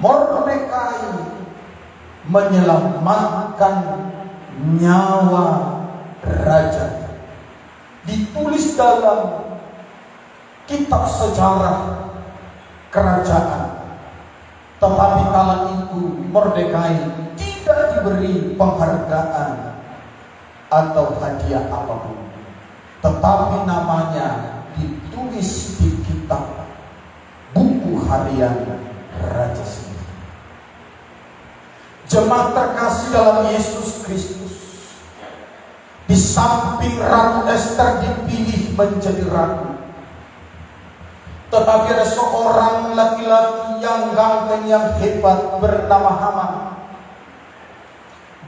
Mordekai menyelamatkan nyawa raja. Ditulis dalam kitab sejarah kerajaan. Tetapi kala itu Mordekai tidak diberi penghargaan atau hadiah apapun, tetapi namanya ditulis di kitab buku harian raja sendiri. Jemaat terkasih dalam Yesus Kristus, di samping Ratu Ester dipilih menjadi ratu, tetapi ada seorang laki-laki yang ganteng, yang hebat bernama Haman.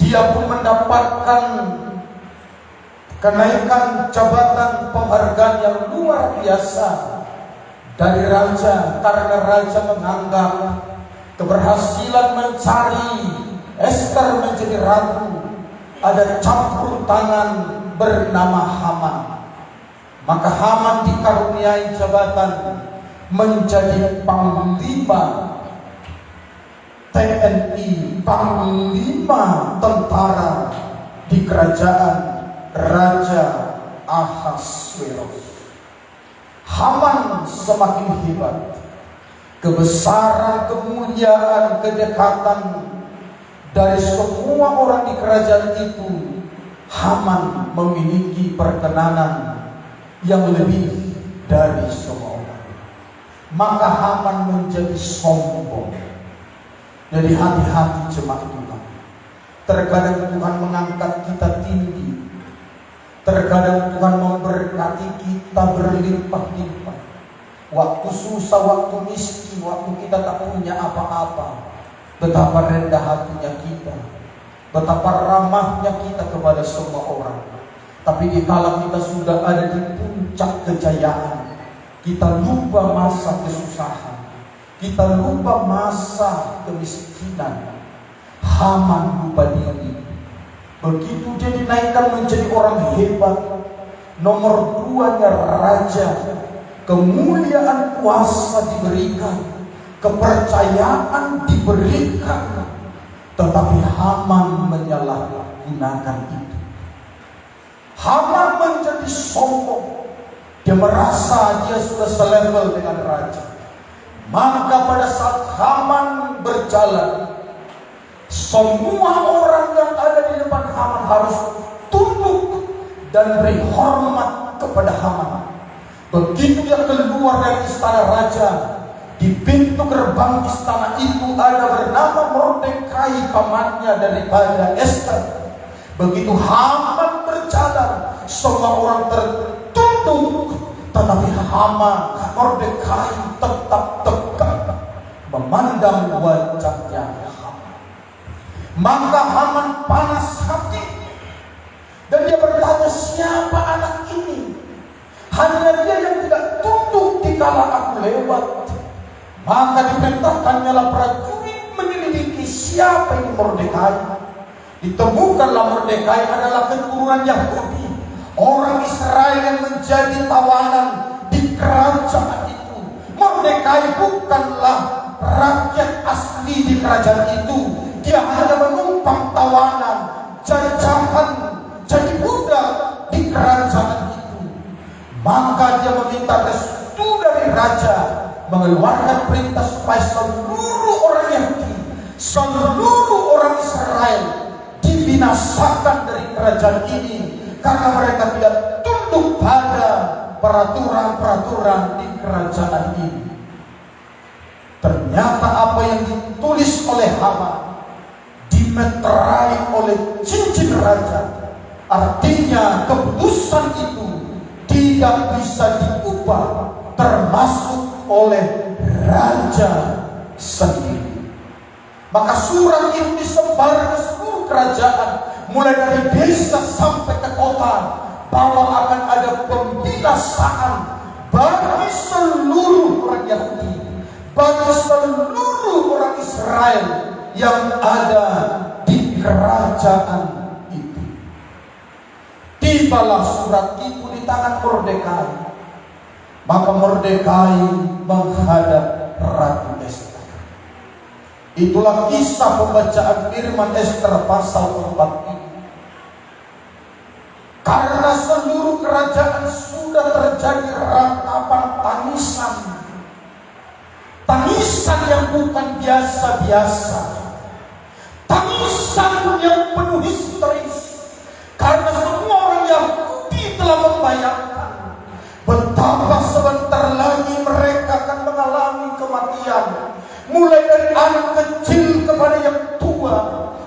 Dia pun mendapatkan kenaikan jabatan penghargaan yang luar biasa dari raja, karena raja menganggap keberhasilan mencari Ester menjadi ratu ada campur tangan bernama Haman. Maka Haman dikaruniai jabatan menjadi panglima TNI, panglima tentara di kerajaan Raja Ahasveros. Haman semakin hebat. Kebesaran, kemuliaan, kedekatan dari semua orang di kerajaan itu, Haman memiliki perkenanan yang lebih dari semua orang. Maka Haman menjadi sombong. Jadi hati-hati jemaat Tuhan. Terkadang Tuhan mengangkat kita tinggi, terkadang Tuhan memberkati kita berlimpah-limpah. Waktu susah, waktu miskin, waktu kita tak punya apa-apa, betapa rendah hatinya kita, betapa ramahnya kita kepada semua orang. Tapi di kala kita sudah ada di puncak kejayaan, kita lupa masa kesusahan, kita lupa masa kemiskinan. Haman lupa diri. Begitu dia dinaikkan menjadi orang hebat, nomor 2-nya raja, kemuliaan kuasa diberikan, kepercayaan diberikan, tetapi Haman menyalahgunakan itu. Haman menjadi sombong. Dia merasa dia sudah selevel dengan raja. Maka pada saat Haman berjalan, semua orang yang ada di depan Haman harus tunduk dan beri hormat kepada Haman. Begitu dia keluar dari istana raja, di pintu gerbang istana itu ada bernama Mordekai, pamannya daripada Ester. Begitu Haman berjalan, semua orang tertunduk, tetapi Mordekai tetap tegak memandang wajahnya Haman. Maka Haman panas hati dan dia bertanya, siapa anak ini? Hanya dia yang tidak tunduk dikala aku lewat. Maka diperintahkannya prajurit menyelidiki siapa ini Mordekai. Ditemukanlah Mordekai adalah keturunan Yahudi, orang Israel yang menjadi tawanan di kerajaan itu. Mordekai bukanlah rakyat asli di kerajaan itu. Dia hanya menumpang tawanan, jajahan, jadi budak di kerajaan itu. Maka dia meminta restu dari raja, mengeluarkan perintah supaya seluruh orang Yahudi, seluruh orang Israel dibinasakan dari kerajaan ini, karena mereka tidak tunduk pada peraturan-peraturan di kerajaan ini. Ternyata apa yang ditulis oleh Haman dimeterai oleh cincin raja. Artinya keputusan itu tidak bisa diubah, termasuk oleh raja sendiri. Maka surat itu disebar ke seluruh kerajaan, mulai dari desa sampai ke kota, bahwa akan ada pembinasaan bagi seluruh orang Yahudi, bagi seluruh orang Israel yang ada di kerajaan itu. Tibalah surat itu di tangan Mordekai. Maka Mordekai menghadap Ratu Ester. Itulah kisah pembacaan firman Ester pasal 4 ini. Karena seluruh kerajaan sudah terjadi ratapan tangisan. Tangisan yang bukan biasa-biasa. Tangisan yang penuh histeris. Karena semua orang Yahudi telah membayangkan betapa sebentar lagi mereka akan mengalami kematian. Mulai dari anak kecil kepada yang tua,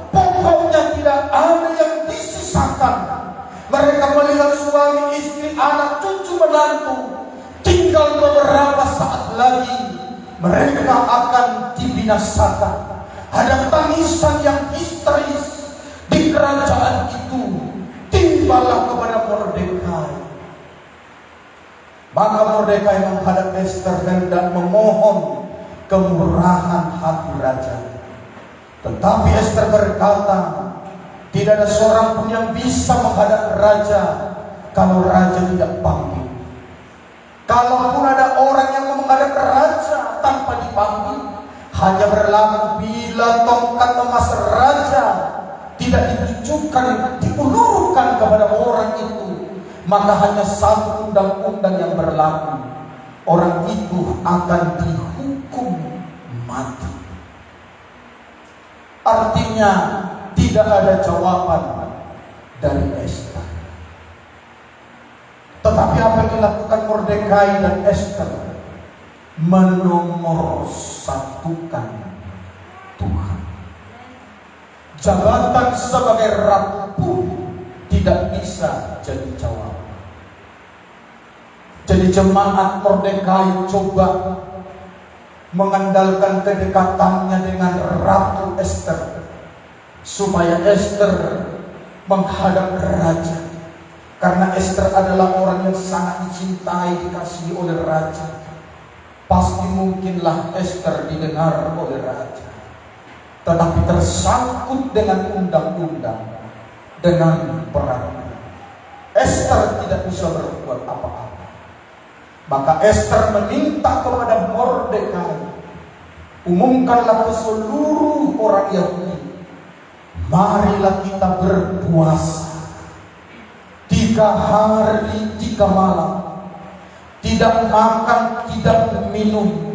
pokoknya tidak ada yang disisakan. Mereka melihat suami, istri, anak, cucu, menantu, tinggal beberapa saat lagi mereka akan dibinasakan. Ada tangisan yang histeris di kerajaan itu. Timbalah kepada Mordekai. Maka Mordekai menghadap Ester dan memohon kemurahan hati raja. Tetapi Ester berkata, tidak ada seorang pun yang bisa menghadap raja kalau raja tidak panggil. Kalaupun ada orang yang menghadap raja tanpa dipanggil, hanya berlaku bila tongkat emas raja tidak ditujukan, diulurkan kepada orang itu, maka hanya satu undang-undang yang berlaku. Orang itu akan dihukum mati. Artinya tidak ada jawaban dari Ester. Tetapi apa yang dilakukan Mordekai dan Ester? Menomorsatukan Tuhan. Jabatan sebagai ratu pun tidak bisa jadi jawaban. Jadi jemaat Mordekai coba mengandalkan kedekatannya dengan Ratu Ester supaya Ester menghadap raja. Karena Ester adalah orang yang sangat dicintai, dikasihi oleh raja. Pasti mungkinlah Ester didengar oleh raja. Tetapi tersangkut dengan undang-undang, dengan perang. Esther tidak bisa berbuat apa-apa. Maka Esther meminta kepada Mordekai, umumkanlah ke seluruh orang Yahudi, marilah kita berpuasa 3 hari 3 malam, tidak makan, tidak minum.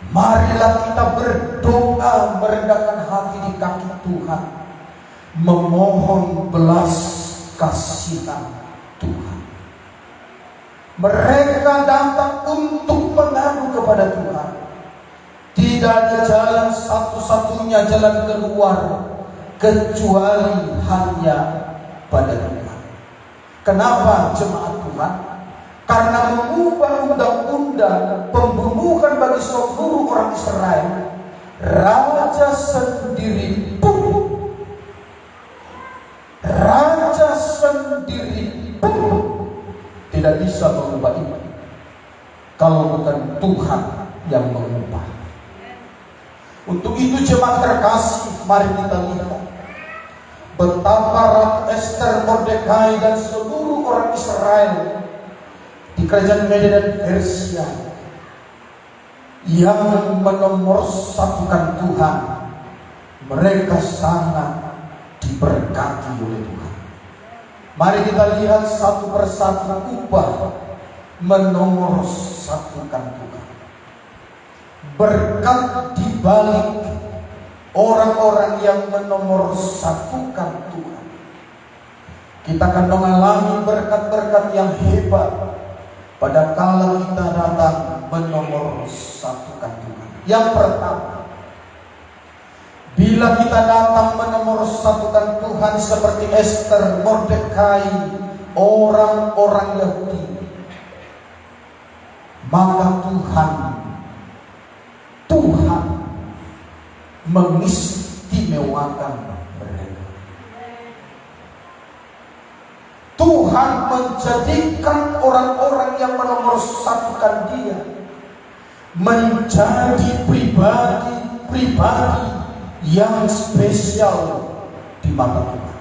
Marilah kita berdoa, merendahkan hati di kaki Tuhan, memohon belas kasihan Tuhan. Mereka datang untuk mengadu kepada Tuhan. Tidak ada jalan satu-satunya jalan keluar kecuali hanya pada Tuhan. Kenapa jemaat Tuhan? Karena mengubah undang-undang pembunuhan bagi seluruh orang Israel, raja sendiri pun tidak bisa mengubah itu kalau bukan Tuhan yang mengubah. Untuk itu jemaat terkasih, mari kita lihat betapa Ratu Ester, Mordekai dan seluruh orang Israel di kerajaan Media dan Persia yang menomorsatukan Tuhan. Mereka sangat diberkati oleh Tuhan. Mari kita lihat satu persatu upah menomorsatukan Tuhan. Berkat di balik orang-orang yang menomorsatukan Tuhan, kita akan mengalami berkat-berkat yang hebat pada kala kita datang menomorsatukan Tuhan. Yang pertama, bila kita datang menomorsatukan Tuhan seperti Ester, Mordekai, orang-orang Yahudi, maka Tuhan mengistimewakan mereka. Tuhan menjadikan orang-orang yang menomorsatukan Dia menjadi pribadi yang spesial di mata Tuhan,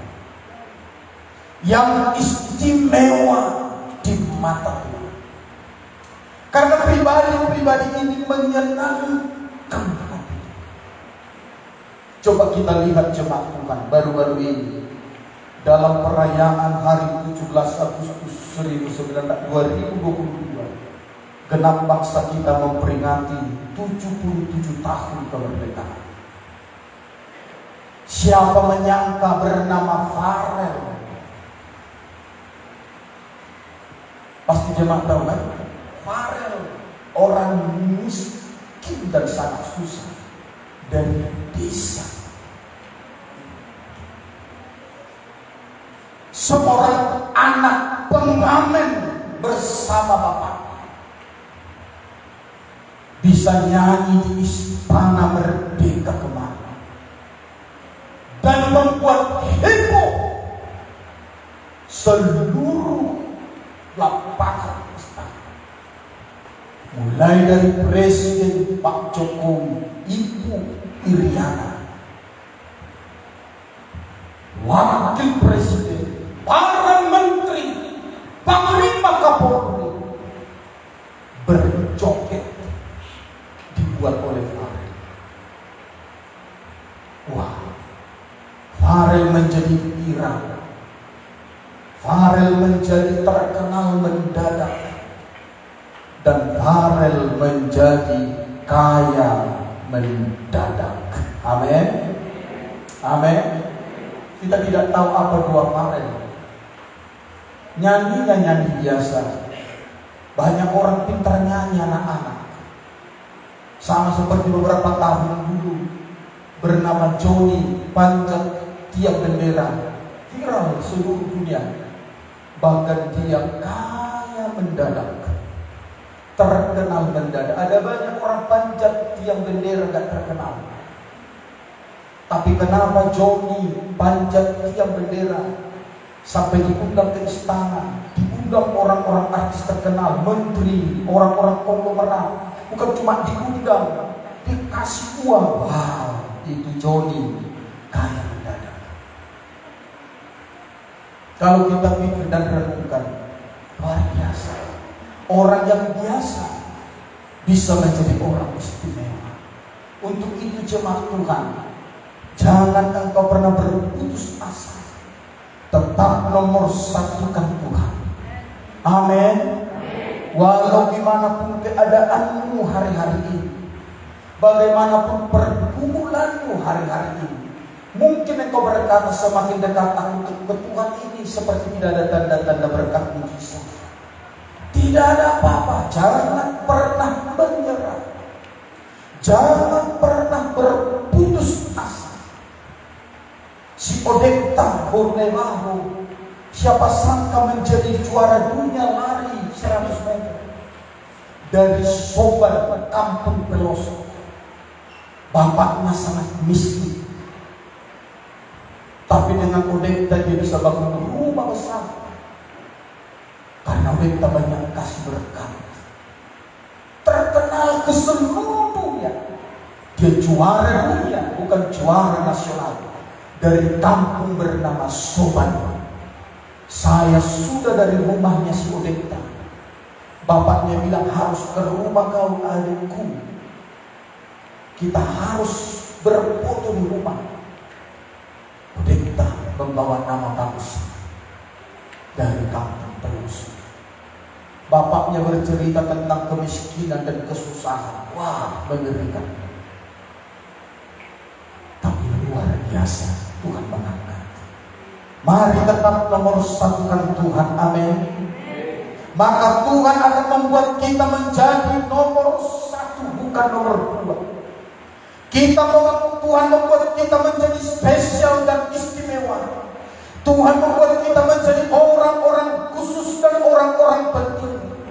yang istimewa di mata Tuhan. Karena pribadi-pribadi ini menyenangkan hati. Coba kita lihat jemaat Tuhan baru-baru ini dalam perayaan hari 17 Agustus 2022, genap bangsa kita memperingati 77 tahun kemerdekaan. Siapa menyangka bernama Farel? Pasti jemaat tahu kan? Farel, orang miskin dan sangat susah dari desa. Seorang anak pengamen bersama bapaknya bisa nyanyi di istana merdeka kemana dan membuat heboh seluruh lapangan istana, mulai dari Presiden Pak Jokowi, Ibu Iriana, Wakil Presiden, para menteri, Panglima Kapolri berjoget dibuat oleh Farel. Wah, Farel menjadi viral. Farel menjadi terkenal mendadak. Dan Farel menjadi kaya mendadak. Amin. Amin. Kita tidak tahu apa dua Farel. Nyanyinya nyanyi biasa. Banyak orang pintar nyanyi anak-anak. Sama seperti beberapa tahun dulu bernama Joni panjat tiap bendera, viral seluruh dunia. Bahkan dia kaya mendadak, terkenal mendadak. Ada banyak orang panjat tiang bendera gak terkenal. Tapi kenapa Joni panjat tiang bendera sampai diundang ke istana, diundang orang-orang artis terkenal, menteri, orang-orang konglomerat. Bukan cuma diundang, dikasih uang. Wow, itu Joni kaya mendadak. Kalau kita pikir dan renungkan, luar biasa. Orang yang biasa bisa menjadi orang istimewa. Untuk itu jemaat Tuhan, jangan engkau pernah berputus asa. Tetap nomor satukan Tuhan. Amin. Walau gimana pun keadaanmu hari-hari ini, bagaimanapun pergumulanmu hari-hari ini, mungkin engkau berkata semakin dekat aku ke Tuhan ini seperti tidak ada tanda-tanda berkat mujizat. Tidak ada apa-apa. Jangan pernah menyerah. Jangan pernah berputus asa. Si Odekta Borneo, siapa sangka menjadi juara dunia lari 100 meter dari Sobar, Kampung Peloso. Bapaknya sangat miskin, tapi dengan Odekta dia bisa bangun rumah besar. Karena Odekta banyak kasih berkat, terkenal ke seluruh dunia. Dia juara dunia, bukan juara nasional. Dari kampung bernama Soban. Saya sudah dari rumahnya si Odekta. Bapaknya bilang, harus ke rumah kau adikku. Kita harus berfoto di rumah. Odekta membawa nama bagus dari kampung Peloso. Bapaknya bercerita tentang kemiskinan dan kesusahan. Wah, mengerikan. Tapi luar biasa. Tuhan mengangkat. Mari tetap nomor satukan Tuhan. Amin. Maka Tuhan akan membuat kita menjadi nomor satu, bukan nomor dua. Tuhan membuat kita menjadi spesial dan istimewa. Tuhan membuat kita menjadi orang-orang khusus dan orang-orang penting.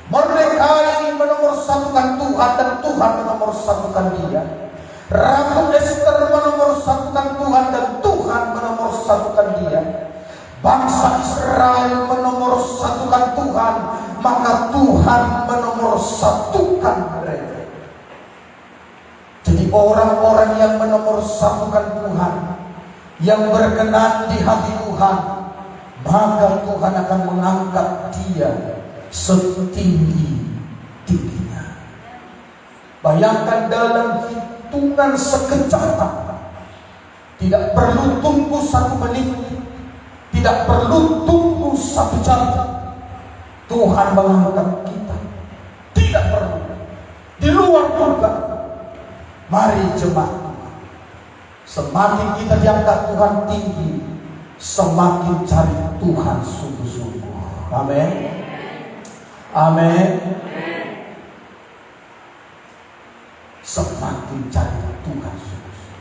Merdeka ini menomorsatukan Tuhan dan Tuhan menomorsatukan dia. Ratu Ester menomorsatukan Tuhan dan Tuhan menomorsatukan dia. Bangsa Israel menomorsatukan Tuhan, maka Tuhan menomorsatukan mereka. Jadi orang-orang yang menomorsatukan Tuhan, yang berkenan di hati Tuhan, maka Tuhan akan mengangkat dia setinggi-tingginya. Bayangkan dalam hitungan sekejap Tidak perlu tunggu 1 menit, tidak perlu tunggu 1 jam. Tuhan mengangkat kita, tidak perlu di luar juga. Mari jemaat, semakin kita diangkat Tuhan tinggi, semakin cari Tuhan sungguh-sungguh. Amin. Amin. Semakin cari Tuhan sungguh-sungguh.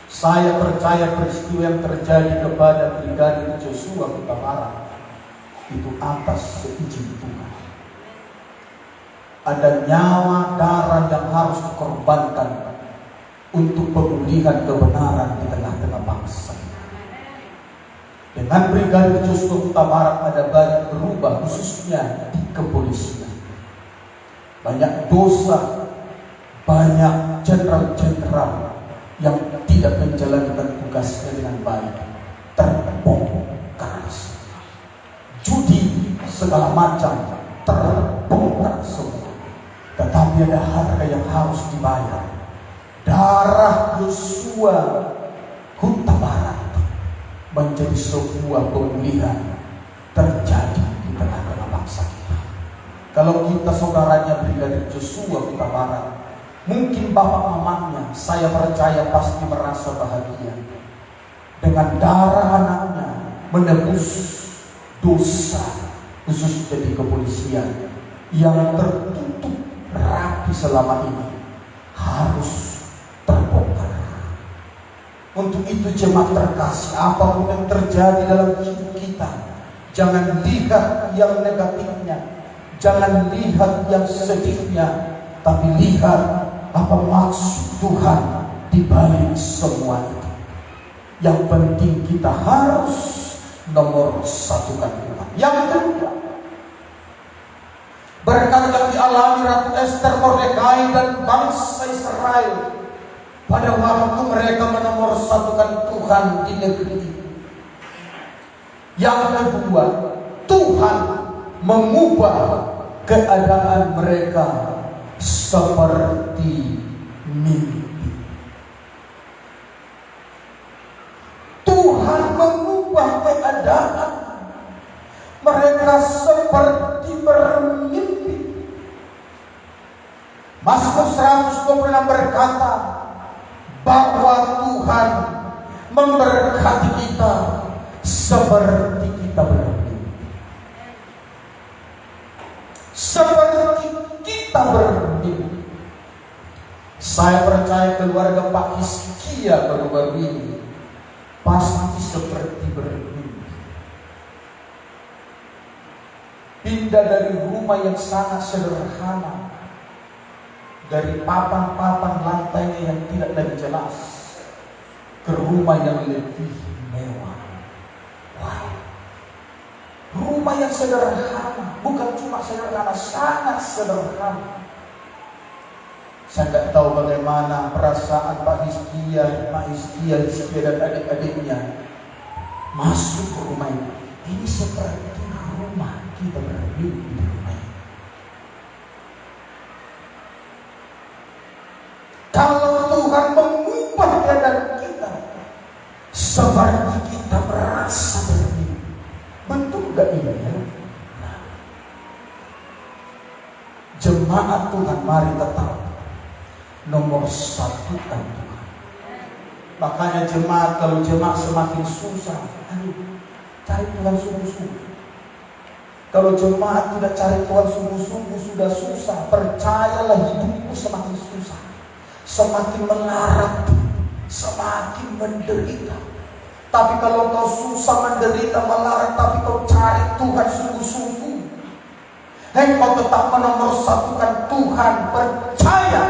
Saya percaya peristiwa yang terjadi kepada Brigadir Joshua Huta Barat itu atas seizin Tuhan. Ada nyawa darah yang harus dikorbankan untuk pemulihan kebenaran di tengah-tengah bangsa. Dengan Brigadir Joshua Huta Barat ada banyak berubah, khususnya di kepolisian. Banyak dosa, banyak jenderal-jenderal yang tidak menjalankan tugasnya dengan baik terbongkar. Judi segala macam terbongkar semua. Tetapi ada harga yang harus dibayar. Darah Joshua Huta Barat menjadi sebuah pemulihan terjadi di tengah-tengah bangsa kita. Kalau kita saudaranya Brigadir Joshua Huta Barat, mungkin bapak mamanya, saya percaya pasti merasa bahagia dengan darah anaknya menebus dosa, khususnya di kepolisian yang tertutup rapi selama ini harus terbongkar. Untuk itu jemaat terkasih, apapun yang terjadi dalam hidup kita, jangan lihat yang negatifnya, jangan lihat yang sedihnya, tapi lihat apa maksud Tuhan di balik semua itu. Yang penting kita harus nomor satukan Tuhan. Yang kedua, berkat yang dialami Ratu Ester, Mordekai dan bangsa Israel pada waktu mereka menomorsatukan Tuhan di negeri ini. Yang kedua, Tuhan mengubah keadaan mereka seperti mimpi. Tuhan mengubah keadaan mereka seperti bermimpi. Mazmur 126 berkata bahwa Tuhan memberkati kita seperti kita bermimpi. Seperti kita bermimpi. Saya percaya keluarga Pak Hizkia baru-baru ini pasti seperti bermimpi. Pindah dari rumah yang sangat sederhana, dari papan-papan lantainya yang tidak lagi jelas, ke rumah yang lebih mewah. Wow. Rumah yang sederhana, bukan cuma sederhana, sangat sederhana. Saya tidak tahu bagaimana perasaan Pak Hizkia, dan adik-adiknya masuk ke rumah ini. Ini seperti rumah kita bermimpi di rumah ini. Kalau Tuhan mengubah keadaan kita seperti kita merasa bermimpi, betul gak ini ya? Nah, jemaat Tuhan, mari tetap nomor satukan Tuhan. Makanya jemaat, kalau jemaat semakin susah, cari Tuhan sungguh-sungguh. Kalau jemaat tidak cari Tuhan sungguh-sungguh, sudah susah. Percayalah, hidupmu semakin susah, semakin melarat, semakin menderita. Tapi kalau kau susah, menderita, melarat, tapi kau cari Tuhan sungguh-sungguh, engkau tetap menomorsatukan Tuhan, percaya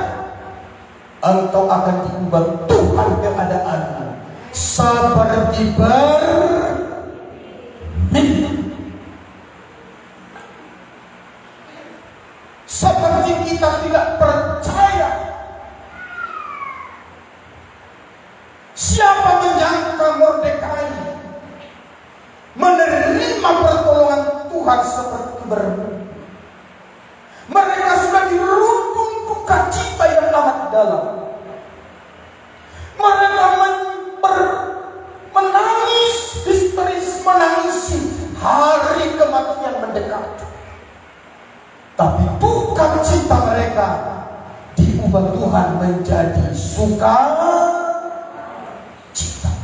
engkau akan diubah Tuhan keadaanmu seperti bermimpi. Seperti kita tidak percaya. Siapa menyangka Mordekai menerima pertolongan Tuhan seperti bermimpi. Mereka sudah dirundung duka cita yang amat dalam. Mereka menangis, histeris menangisi hari kematian mendekat. Tapi duka cita mereka diubah Tuhan menjadi suka cita.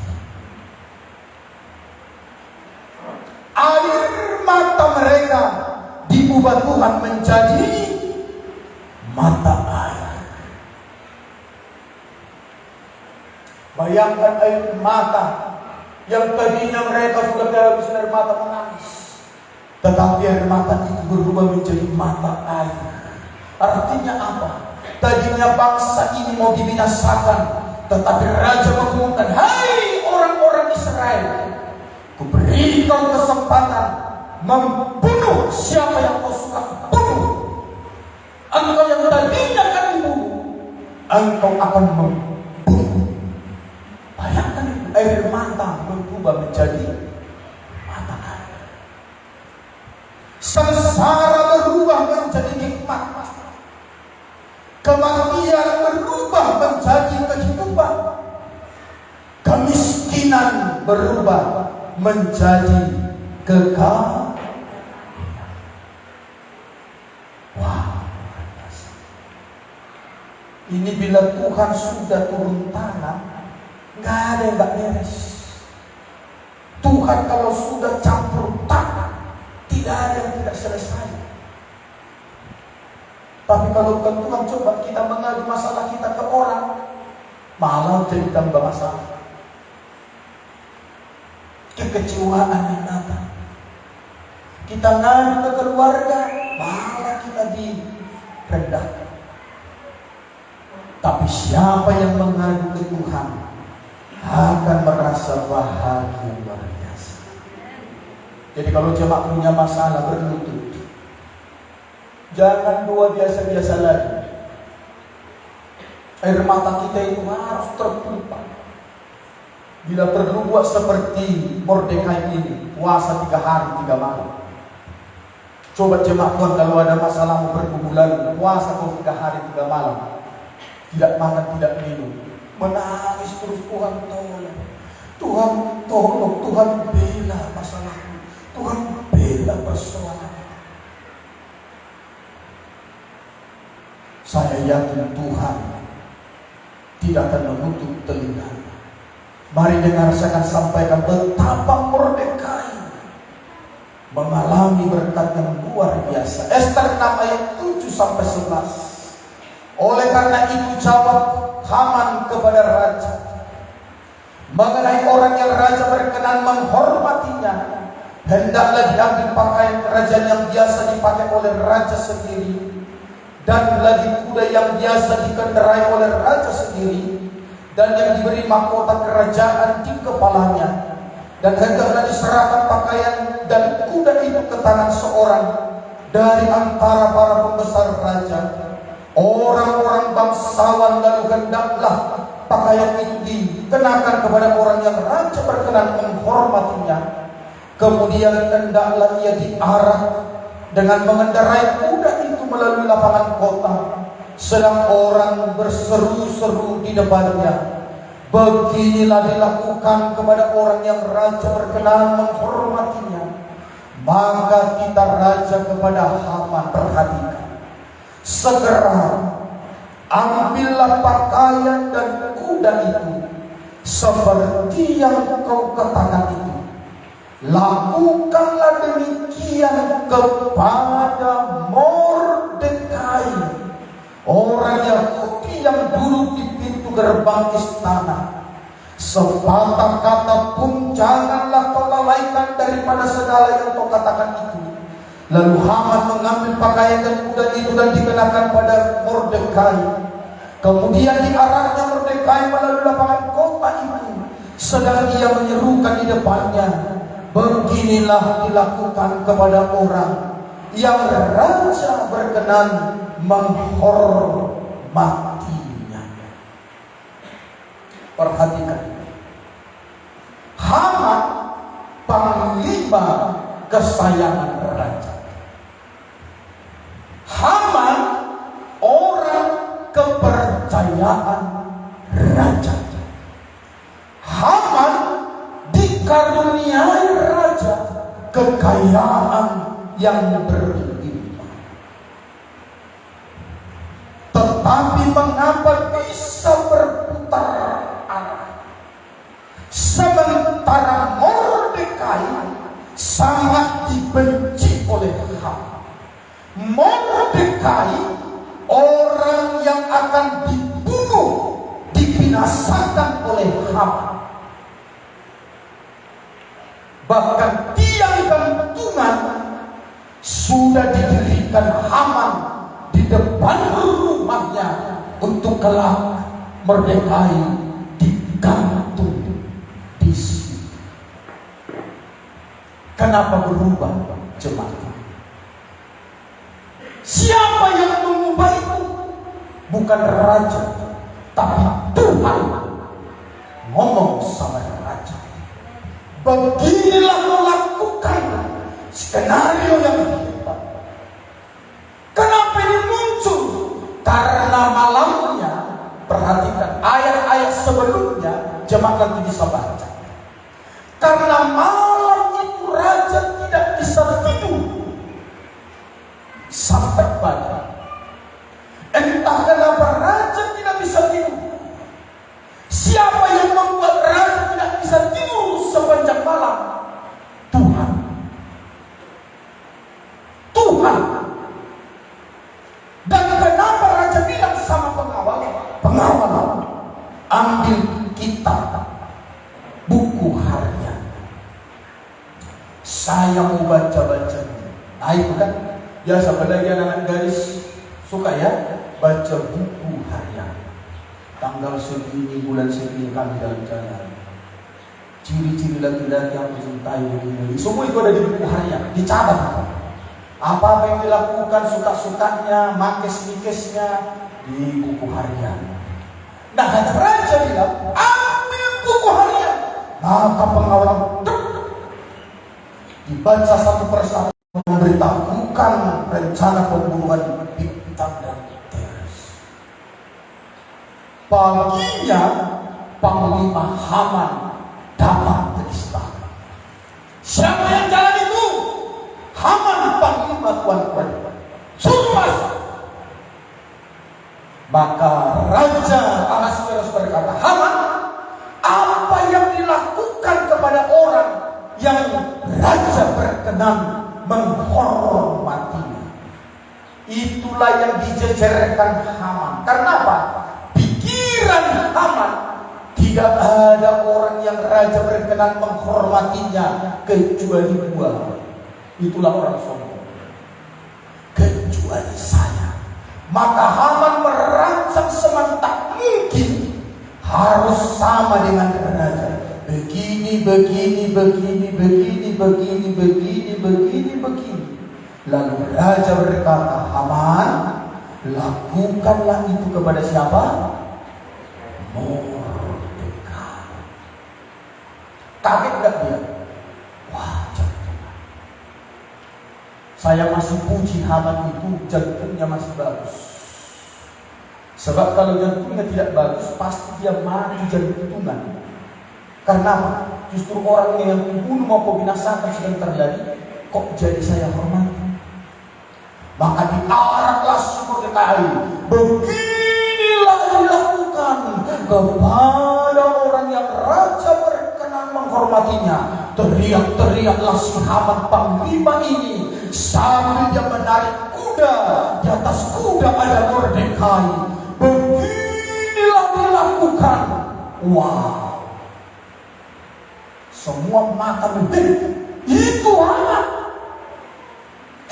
Air mata mereka diubah Tuhan menjadi mata air. Bayangkan air mata yang tadinya mereka sudah kehabisan air mata menangis, tetapi air mata itu berubah menjadi mata air. Artinya apa? Tadinya bangsa ini mau dibinasakan, tetapi raja mengumumkan, "Hai orang-orang Israel, kuberi kau kesempatan membunuh siapa yang kau suka bunuh. Engkau yang tadinya akan dibunuh, engkau akan membunuh." Bayangkan air mata berubah menjadi mata air. Sengsara berubah menjadi nikmat. Kematian berubah menjadi kehidupan. Kemiskinan berubah menjadi kekayaan. Wah, ini bila Tuhan sudah turun tangan, nggak ada yang nggak beres. Tuhan kalau sudah campur tangan, tidak ada yang tidak selesai. Tapi kalau bukan Tuhan, coba kita mengadu masalah kita ke orang, malah jadi tambah masalah. Kekecewaan yang datang. Kita ngadu ke keluarga, malah kita direndahkan. Tapi siapa yang mengadu ke Tuhan akan merasa bahagia luar biasa. Jadi kalau jemaat punya masalah, berlutut. Jangan doa biasa-biasa lagi. Air mata kita itu harus tertumpah. Bila perlu buat seperti Mordekai ini, puasa 3 hari 3 malam. Coba jemaat Tuhan, kalau ada masalahmu berbulan, puasa 3 hari 3 malam. Tidak makan, tidak minum, menangis terus, Tuhan tolong, Tuhan tolong, Tuhan bela masalahku, Tuhan bela persoalan. Saya yakin Tuhan tidak akan menutup telinga. Mari dengar, saya akan sampaikan betapa Mordekai mengalami berkat yang luar biasa. Ester 6 ayat 7-11. Oleh karena itu jawab Haman kepada raja mengenai orang yang raja berkenan menghormatinya, hendaklah diambil pakaian kerajaan yang biasa dipakai oleh raja sendiri, dan lagi kuda yang biasa dikendarai oleh raja sendiri, dan yang diberi mahkota kerajaan di kepalanya, dan hendaklah diserahkan pakaian dan kuda itu ke tangan seorang dari antara para pembesar raja. Orang-orang bangsawan lalu hendaklah pakaian itu dikenakan kepada orang yang raja berkenan menghormatinya. Kemudian hendaklah ia diarah dengan mengendarai kuda itu melalui lapangan kota, sedang orang berseru-seru di depannya. Beginilah dilakukan kepada orang yang raja berkenan menghormatinya. Maka kita raja kepada Haman, perhatikan, segera ambillah pakaian dan kuda itu seperti yang kau katakan itu. Lakukanlah demikian kepada Mordekai, orang Yahudi yang duduk di pintu gerbang istana. Sepatah kata pun janganlah kau lalaikan daripada segala yang kau katakan itu. Lalu Haman mengambil pakaian dan kuda itu dan dikenakan pada Mordekai. Kemudian diarahnya Mordekai melalui lapangan kota itu, sedang ia menyerukan di depannya, beginilah dilakukan kepada orang yang raja berkenan menghormatinya. Perhatikan, Haman panglima kesayangan raja. Haman orang kepercayaan raja. kekayaan yang berlimpah. Tetapi mengapa bisa berputar arah? Sementara Mordekai sangat dibenci oleh Haman. Mordekai orang yang akan dibunuh, dibinasakan oleh Haman. Bahkan tiang gantungan sudah didirikan Haman di depan rumahnya untuk kelak Mordekai digantung di situ. Kenapa berubah jemaat? Siapa yang mengubah itu? Bukan raja, tapi Tuhan ngomong sama raja. Beginilah melakukan skenario yang hebat. Kenapa ini muncul? Karena malamnya, perhatikan ayat-ayat sebelumnya, jemaat nanti bisa baca. Karena malam itu raja tidak bisa tidur sampai pagi. Entah kenapa raja tidak bisa tidur. Siapa yang membuat raja tidak bisa tidur sepanjang malam? Tuhan. Tuhan. Dan kenapa raja bilang sama pengawal? Pengawal, ambil kitab buku harian. Saya mau baca-baca. Nah itu kan, ya apalagi anak-anak gadis suka ya baca buku harian. Tanggal segini, bulan segini kami jalan-jalan. Ciri-ciri laki-laki yang mencintai begini. Semua itu ada di buku harian, dicatat. Apa yang dilakukan, suka-sukanya, makes-mikesnya di buku harian. Nah, raja bilang, ambil buku harian. Maka pengawal dibaca satu persatu, memberitahukan rencana pembunuhan Bigtan dan Teres. Paginya Panglima Haman dapat ke istana. Siapa yang jalan itu? Haman, panglima tuan-tuan. Suruh masuk. Maka Raja Ahasuerus berkata, Haman, apa yang dilakukan kepada orang yang raja berkenan menghormatinya? Itulah yang dijejerkan Haman. Karena apa? Pikiran Haman, tidak ada orang yang raja berkenan menghormatinya kecuali dua. Itulah orang sombong. Kecuali saya. Maka Haman merancang semantap mungkin harus sama dengan raja. Begini. Lalu raja berkata, Haman, lakukanlah itu kepada siapa? Mordekai. Kaget gak dia? Wah, jantungnya. Saya masih puji Haman itu, jantungnya masih bagus. Sebab kalau jantungnya tidak bagus, pasti dia mati jantungan. Karena justru orang yang dibunuh maupun binasakan sedang terjadi, kok jadi saya hormati? Maka diaraklah Mordekai. Beginilah dilakukan kepada orang yang raja berkenan menghormatinya. Teriak-teriaklah si Haman panglima ini sambil dia menarik kuda. Di atas kuda ada Mordekai. Beginilah dilakukan. Wow. Semua mata membelit. Itu Haman.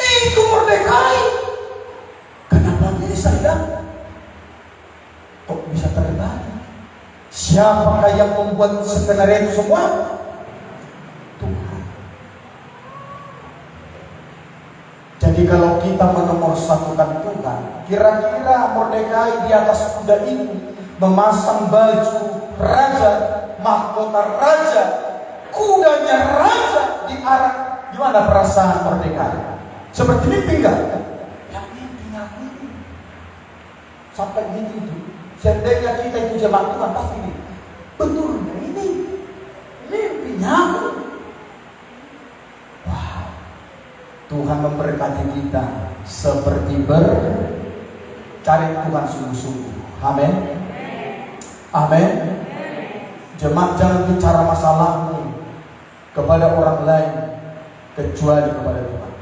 Itu Mordekai. Kenapa bisa ya? Kok bisa terjadi? Siapakah yang membuat skenario itu semua? Tuhan. Jadi kalau kita menomorsatukan Tuhan, kira-kira Mordekai di atas kuda itu memasang baju raja, mahkota raja, kudanya raja diarak. Gimana perasaan Mordekai? Seperti mimpi enggak? Yang mimpinya aku sampai gitu itu. Seandainya kita itu jemaat Tuhan pasti ini. Betul ini mimpinya aku. Wow. Tuhan memberkati kita seperti cari Tuhan sungguh-sungguh. Amin. Amin. Jemaat, jangan bicara masalahmu kepada orang lain kecuali kepada Tuhan.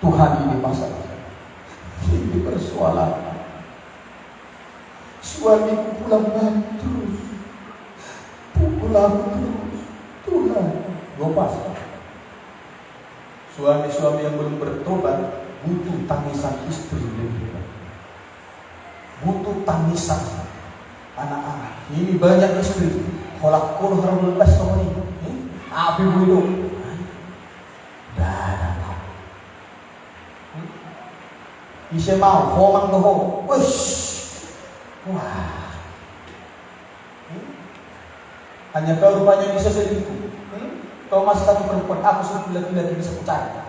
Tuhan, ini masalah, ini persoalan. Suamiku pulang balik terus, pukul aku terus. Tuhan, lepas. Suami-suami yang belum bertobat butuh tangisan istri, butuh tangisan anak-anak. Ini banyak istri kolak kol harus lepas sama ini. Api bulu. Dah. Bisa mau homang doho. Wah. Hanya kau rupanya bisa selingkuh. Kau masih satu perempuan, aku sudah laki-laki bisa cari.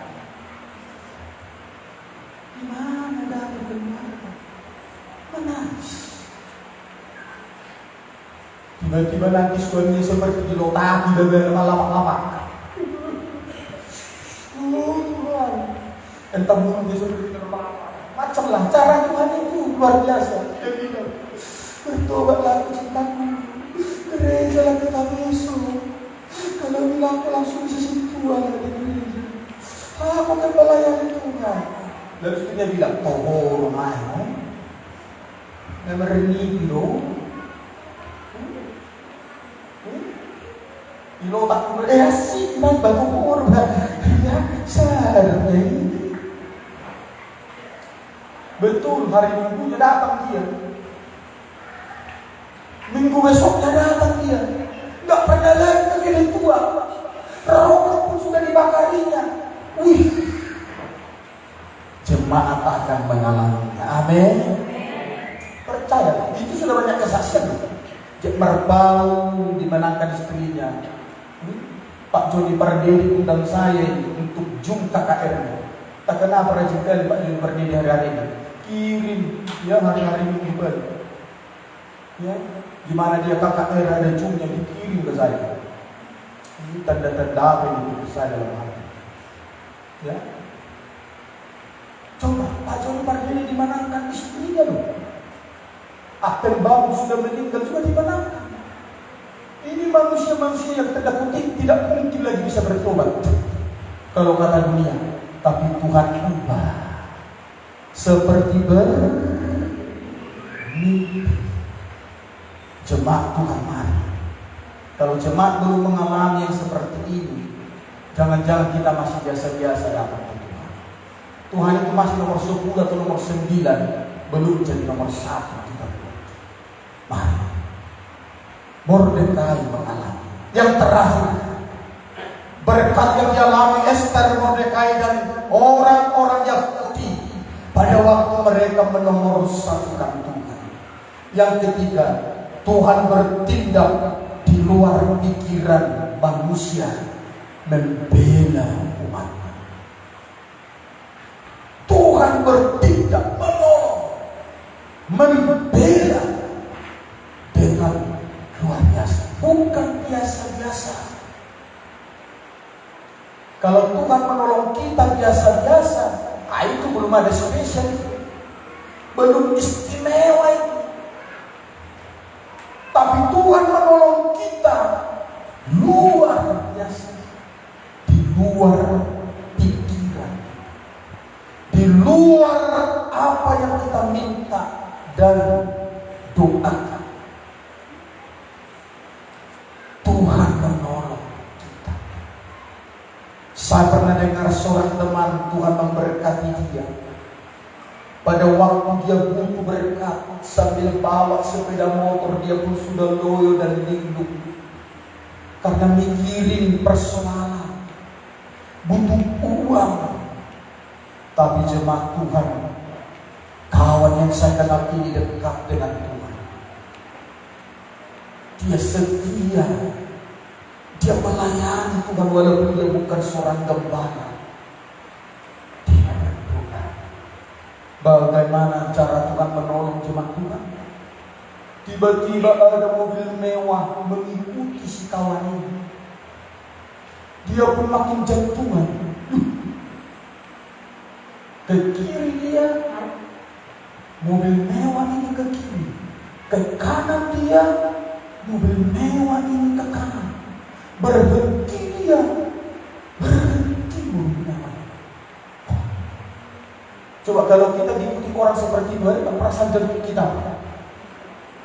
Gimana dah bagaimana? Menangis. Tiba-tiba nanti suaminya seperti dilotaki dan lama-lama. Tuhan, entah mungkin dia seperti lama-lama. Macamlah cara Tuhan itu luar biasa. Dia bilang, bertobatlah cintaku, gereja lagi kami Yesus. Kalau bilang aku langsung bisa sentuhan dari gereja. Aku akan melayani Tuhan. Lalu istrinya bilang, oh rumahmu memerni bilo. Bilo tak berasik dan batu korban. Ya, sadar ini. Betul, hari Minggunya datang dia. Minggu besoknya datang dia. Gak pernah lagi kegede tua. Rokok pun sudah dibakarinya. Wih, jemaat akan mengalaminya. Amin. Percaya, itu sudah banyak kesaksian. Merbau dimenangkan istrinya. Pak Joni Pardede undang saya untuk Jum KKR-nya. Tak kenapa rajin kali Pak Joni Pardede hari-hari ini. Kirim ya hari-hari Minggu balik. Ya, gimana dia KKR ada Jumnya dikirim ke saya. Ini tanda-tanda apa yang saya dalam hati. Ya. Coba Pak Joni Pardede dimenangkan istrinya loh. Apel Babu sudah meninggal juga dimenangkan. Ini manusia-manusia yang tanda kutip tidak mungkin lagi bisa bertobat kalau kata dunia, tapi Tuhan ubah seperti bermimpi. Jemaat Tuhan, mari. Kalau jemaat belum mengalami yang seperti ini, jangan-jangan kita masih biasa-biasa dapat Tuhan. Tuhan itu masih nomor 10 atau nomor 9, belum jadi nomor 1 kita. Mari. Mordekai mengalami. Yang terakhir, berkat yang dialami Esther, Mordekai dan orang-orang Yahudi pada waktu mereka menomorsatukan Tuhan. Yang ketiga, Tuhan bertindak di luar pikiran manusia, membela umatnya. Tuhan bertindak menolong, membela dengan luar biasa, bukan biasa-biasa. Kalau Tuhan menolong kita biasa-biasa, itu belum ada spesial, belum istimewa itu. Tapi Tuhan menolong kita luar biasa, di luar pikiran, di luar apa yang kita minta dan doakan. Tuhan menolong kita. Saya pernah dengar seorang teman, Tuhan memberkati dia. Pada waktu dia butuh berkat, sambil bawa sepeda motor, dia pun sudah loyo dan linglung. Karena mikirin persoalan, butuh uang. Tapi jemaat Tuhan, kawan yang saya kenal ini dekat dengan Tuhan. Dia setia, dia melayani Tuhan walaupun dia bukan seorang gembala. Dia berdoa. Bagaimana cara Tuhan menolong jemaat Tuhan? Tiba-tiba ada mobil mewah mengikuti si kawan ini. dia pun makin jantungan. Ke kiri dia, mobil mewah ini ke kiri. Ke kanan dia, mobil mewah ini ke kanan. Berhenti dia, berhenti mobil mewah. Coba kalau kita diikuti orang seperti itu, ada perasaan jantung kita.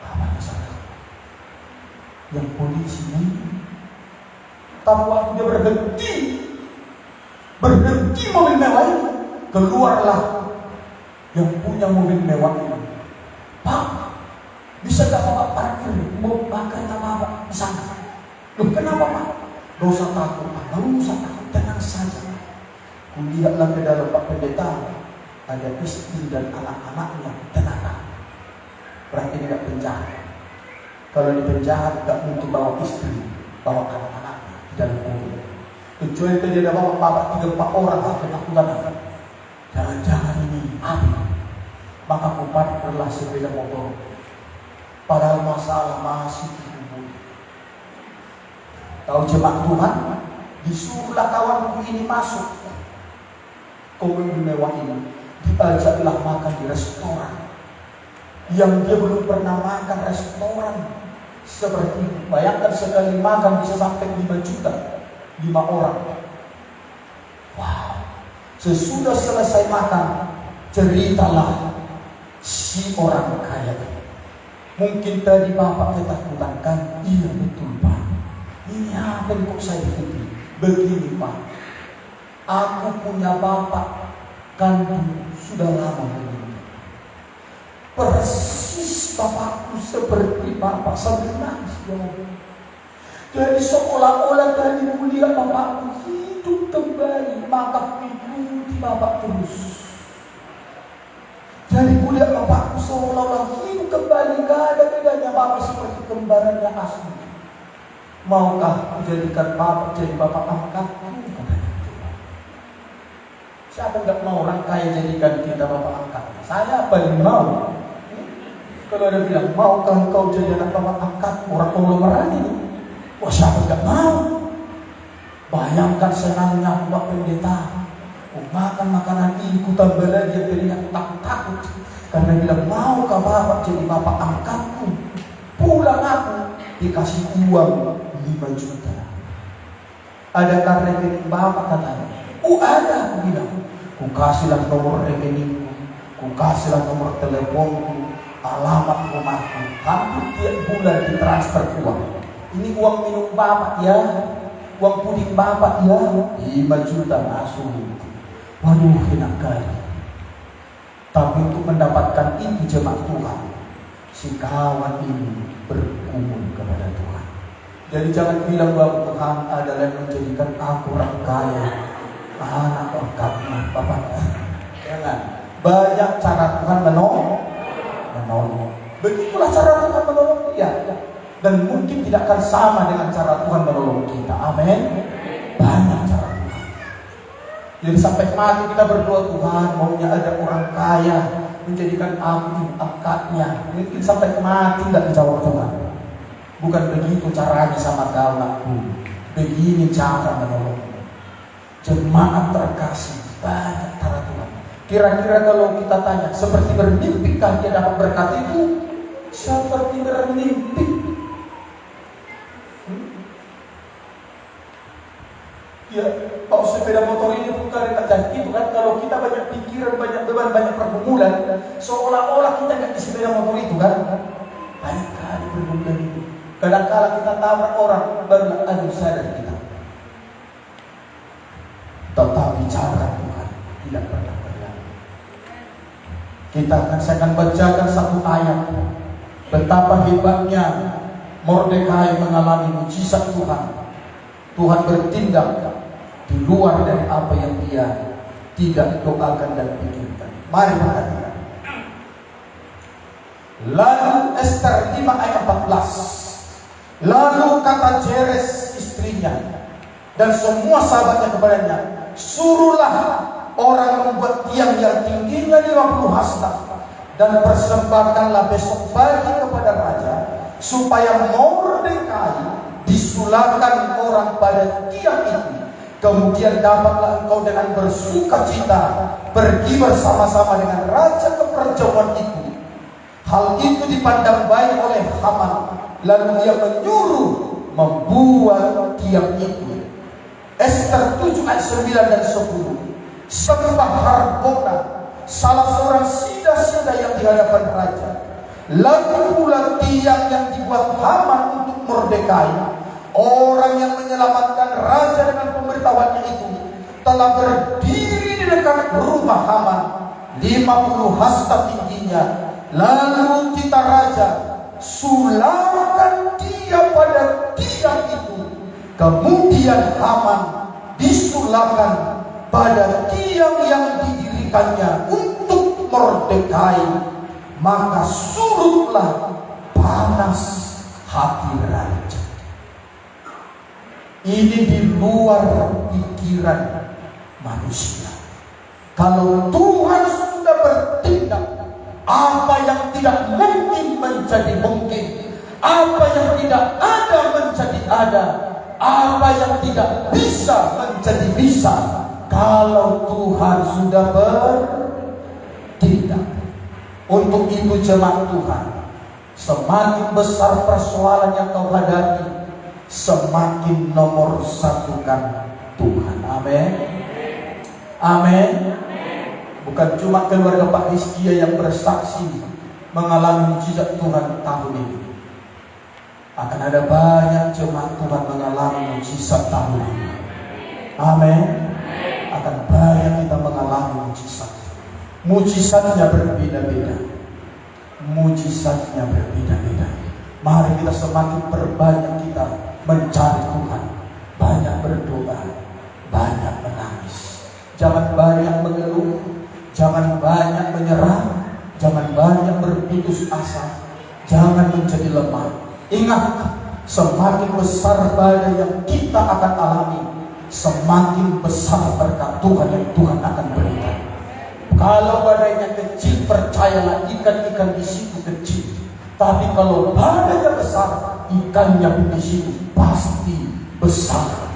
Apa masalah? Yang polisi ini, tapi waktu dia berhenti mobil mewah ini, keluarlah yang punya mobil mewah ini. Pak, bisa gak Bapak parkir mau kereta Bapak di sana? Loh, kenapa Pak? Gak usah takut Pak, gak usah takut, tenang saja. Kulihatlah ke dalam Pak Pendeta, ada istri dan anak-anaknya, tenang Pak. Berarti tidak penjahat. Kalau di penjahat gak mungkin bawa istri, bawa anak-anaknya di dalam mobil. Kecuali tadi ada bapak 3-4 orang ketakutan. Jangan-jangan ini api. Maka aku parkirlah sepeda motor. Padahal masalah masih dikubur. Tahu jemaat Tuhan, disuruhlah kawanku ini masuk ke mobil mewah ini, diajaklah makan di restoran yang dia belum pernah makan restoran seperti itu. Bayangkan sekali makan bisa sampai 5 juta, 5 orang. Wow. Sesudah selesai makan, ceritalah si orang kaya ini. Mungkin tadi Bapak ketakutan kan? Iya betul Pak. Ini apa yang kok saya ikuti? Begini Pak, aku punya bapak kandung sudah lama begini. Persis bapakku seperti Bapak, sambil nangis dia. Jadi seolah-olah tadi kuliah bapakku hidup kembali, maka ikuti Bapak terus. Jadi kuliah bapakku seolah-olah hidup kembali, gak ada bedanya Bapak seperti kembarannya asli. Maukah menjadikan Bapak jadi Bapak angkatku? Siapa enggak mau orang kaya jadikan kita Bapak angkat? Saya paling mau. Kalau ada bilang, maukah engkau jadi anak Bapak angkat? Orang konglomerat ini. Wah, siapa enggak mau? Bayangkan senangnya Bapak Pendeta. Makan makanan ini, ku tambah lagi yang tadinya takut-takut. Karena bilang, maukah Bapak jadi Bapak angkatku? Pulang aku dikasih uang 5 juta. Adakah rekening Bapak katanya? Ada, aku bilang. Ku kasihlah nomor rekeningku, ku kasihlah nomor teleponku, alamat rumahku. Hampir tiap bulan ditransfer uang. Ini uang minum Bapak ya, uang puding Bapak ya, 5 juta masuk. Waduh, enak kali. Tapi untuk mendapatkan itu jemaat Tuhan, si kawan ini bergumul kepada Tuhan. Jadi jangan bilang bahwa Tuhan adalah yang menjadikan aku orang kaya, anak lengkapnya Bapak. Jangan. Banyak cara Tuhan menolong. Begitulah cara Tuhan menolong dia. Dan mungkin tidak akan sama dengan cara Tuhan menolong kita. Amin. Banyak cara Tuhan. Jadi sampai mati kita berdoa, Tuhan maunya ada orang kaya menjadikan aku angkatnya. Mungkin sampai mati tidak dijawab Tuhan. Bukan begitu caranya sama kau anakku. Begini cara menolong. Jemaat terkasih, banyak cara Tuhan. Kira-kira kalau kita tanya, seperti bermimpikah dia dapat berkat itu? Seperti bermimpi. Ya, kalau sepeda motor ini bukan dekat itu kan, kalau kita banyak pikiran, banyak beban, banyak pergumulan, seolah-olah kita nggak di sepeda motor itu kan. Banyak kali pergumulan itu. Kadang-kala kita tabrak orang, baru aduh sadar kita. Tetapi cara Tuhan tidak pernah berlalu. Saya akan bacakan satu ayat. Betapa hebatnya Mordekai mengalami mujizat Tuhan. Tuhan bertindak di luar dari apa yang dia tidak doakan dan pikirkan. Mari perhatikan. Lalu Ester 5 ayat 14. Lalu kata Jeres istrinya dan semua sahabatnya kepadanya, suruhlah orang membuat tiang yang tingginya 50 hasta dan persembahkanlah besok pagi kepada raja, supaya Mordekai disulapkan orang pada tiang itu Kemudian dapatlah engkau dengan bersuka cita pergi bersama-sama dengan raja ke perjamuan itu. Hal itu dipandang baik oleh Haman, lalu ia menyuruh membuat tiang itu. Ester 7 ayat 9 dan 10. Sembah Harbona, salah seorang sida-sida yang di hadapan raja. Lalu pula tiang yang dibuat Haman untuk Mordekai, orang yang menyelamatkan raja dengan pemberitahuannya itu, telah berdiri di dekat rumah Haman, 50 hasta tingginya. Lalu kita raja, sulangkan dia pada tiang itu. Kemudian Haman disulangkan pada tiang yang didirikannya untuk Mordekai. Maka surutlah panas hati raja. Ini di luar pikiran manusia. Kalau Tuhan sudah bertindak, apa yang tidak mungkin menjadi mungkin, apa yang tidak ada menjadi ada, apa yang tidak bisa menjadi bisa. Kalau Tuhan sudah bertindak. Untuk itu jemaat Tuhan, semakin besar persoalan yang kau hadapi, semakin nomor satukan Tuhan. Amin. Amin. Bukan cuma keluarga Pak Hizkia yang bersaksi mengalami mujizat Tuhan tahun ini. Akan ada banyak jemaat Tuhan mengalami mujizat tahun ini. Amin. Akan banyak kita mengalami mujizat. Mujizatnya berbeda-beda. Mujizatnya berbeda-beda. Mari kita semakin perbanyak kita mencari Tuhan, banyak berdoa, banyak menangis. Jangan banyak mengeluh, jangan banyak menyerah, jangan banyak berputus asa, jangan menjadi lemah. Ingat, semakin besar badai yang kita akan alami, semakin besar berkat Tuhan yang Tuhan akan berikan. Kalau badainya kecil, percayalah ikan-ikan di situ kecil. Tapi kalau badainya besar, ikannya di situ pasti besar.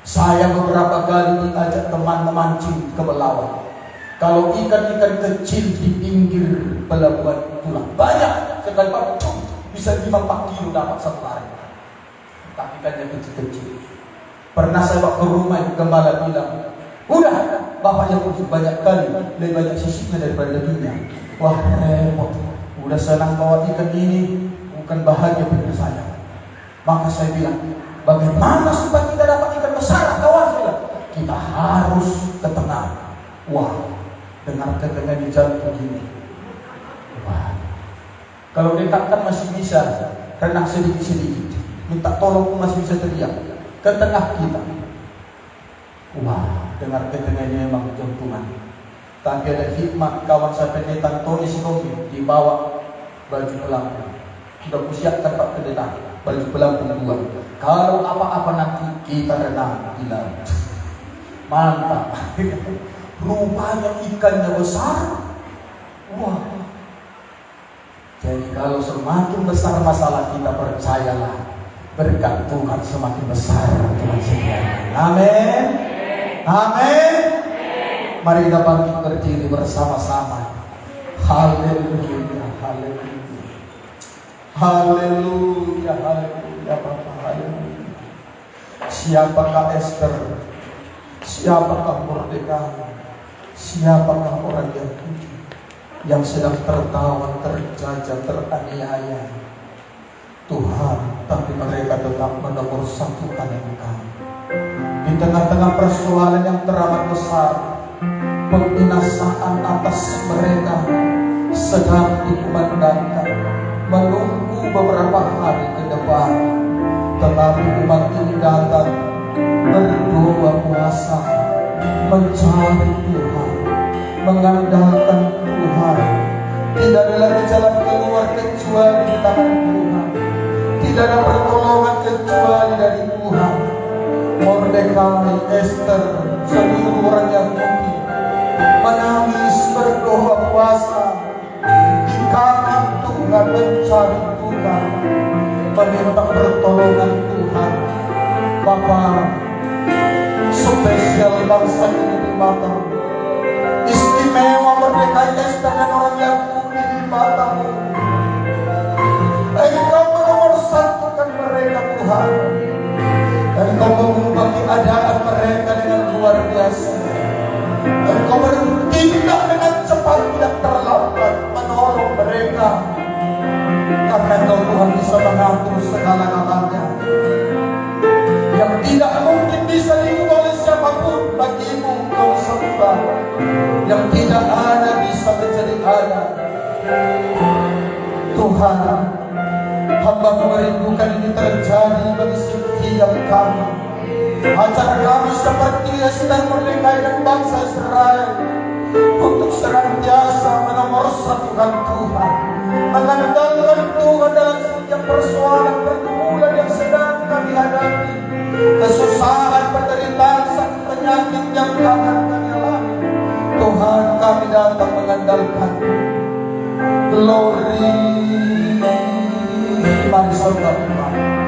Saya beberapa kali diajak teman memancing ke Belawan. Kalau ikan-ikan kecil di pinggir pelabuhan tulang banyak sekali, bisa 5-4 kilo dapat satu hari. Tapi ikannya kecil-kecil. Pernah saya bawa ke rumah, gembala bilang, udah, bapak yang pergi banyak kali, lebih banyak sisipnya daripada dagingnya. Wah, repot. Udah senang bawa ikan ini, bukan bahagia pikir saya. Maka saya bilang, bagaimana supaya kita dapat ikan besar, kawan? Kita harus ke tengah. Wah, dengar ketengah di jalan begini. Wah, kalau dekat kan masih bisa renang sedikit-sedikit. Minta tolong pun masih bisa teriak. Ke tengah kita. Wah, dengar ketengah ini memang jantungan. Tapi ada hikmat kawan saya pendetan Tony Sikombi dibawa baju pelampung. Sudah kusiapkan Pak Pendeta baju pelampung 2. Kalau apa-apa nanti kita renang di laut. Mantap. Rupanya ikannya besar. Wah. Jadi kalau semakin besar masalah kita, percayalah berkat Tuhan semakin besar Tuhan sediakan. Amin. Amin. Mari kita bangkit berdiri bersama-sama. Haleluya, haleluya, haleluya, haleluya, Bapak, haleluya. Siapakah Ester? Siapakah Mordekai? Siapakah orang Yahudi yang sedang tertawan, terjajah, teraniaya? Tuhan, tapi mereka tetap menomorsatukan Engkau. Di tengah-tengah persoalan yang teramat besar, pembinasaan atas mereka sedang dikumandangkan, menunggu beberapa hari ke depan. Tetapi umat ini datang berdoa puasa, mencari Tuhan, mengandalkan Tuhan. Tidak ada lagi jalan keluar kecuali di tangan Tuhan. Tidak ada pertolongan kecuali dari Tuhan. Mordekai, Ester, seluruh orang Yahudi menangis, berdoa puasa di kaki Tuhan, mencari Tuhan, meminta pertolongan Tuhan. Bapa, spesial bangsa ini di matamu. Istimewa Mordecai Esther dan orang Yahudi di matamu. Engkau menomorsatukan mereka Tuhan. Engkau mengubah keadaan mereka dengan luar biasa. Engkau bertindak dengan cepat, tidak terlambat menolong mereka. Karena Engkau Tuhan bisa mengatur segala-galanya. Yang tidak mungkin bisa diubah oleh siapapun, bagimu Engkau bisa ubah. Yang tidak ada bisa menjadi ada. Tuhan, hamba merindukan ini terjadi bagi setiap kami. Ajar kami seperti Esther Mordecai dan bangsa Israel untuk senantiasa menomorsatukan Tuhan, mengandalkan Tuhan dalam setiap persoalan pergumulan yang sedang kami hadapi, kesusahan, penderitaan, sakit, penyakit yang akan kami alami. Tuhan, kami datang mengandalkan. Glory, mari sembah Tuhan.